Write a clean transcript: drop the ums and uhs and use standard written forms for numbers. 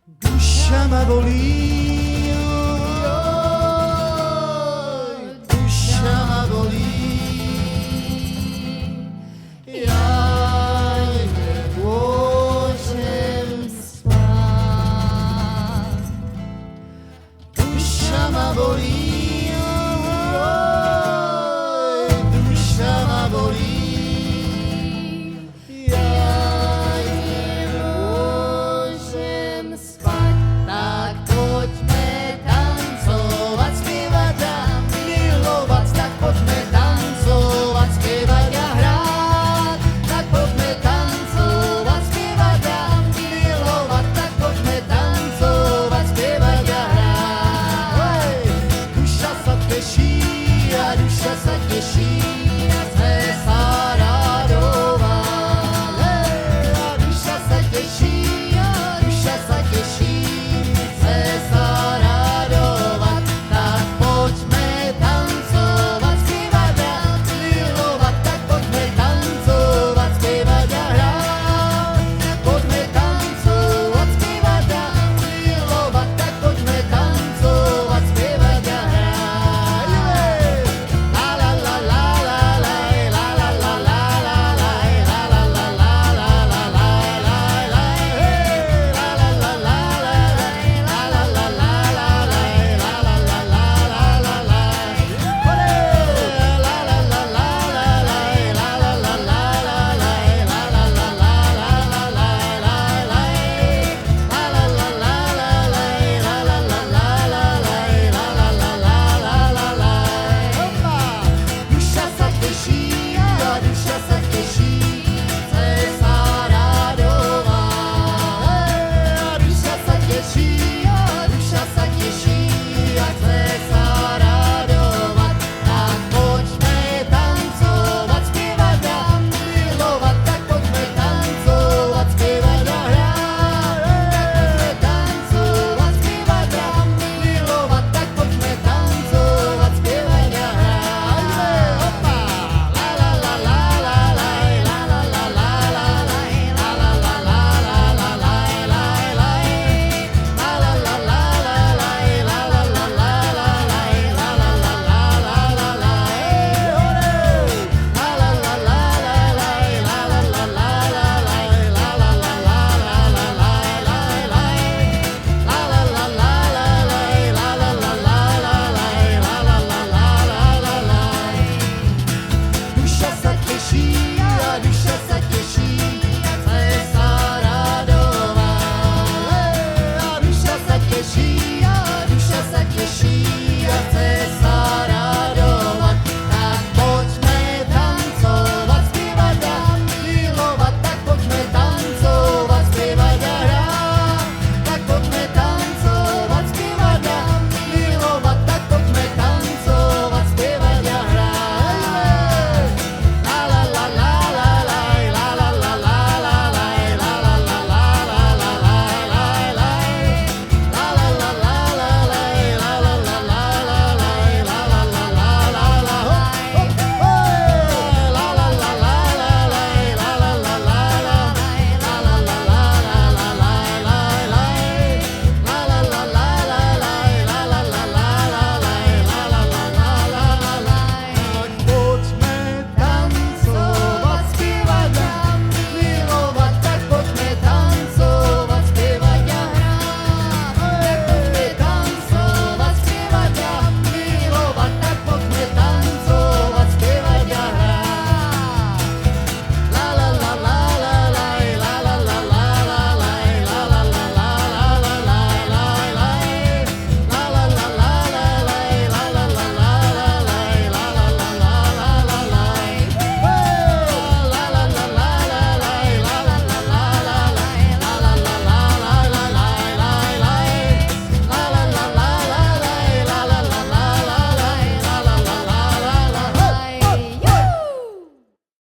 Duša ma bolí, oj, duša ma bolí. Ja nemôžem spať. Duša ma bolí, oj, duša ma bolí. Duša sa teší, chce sa radovať. A duša sa teší, duša sa teší, chce sa radovať. Tak poďme tancovať, spievať a milovať. Tak poďme tancovať, spievať a hrať. Poďme tancovať, spievať a milovať. Tak poďme tancovať, spievať a hrať. She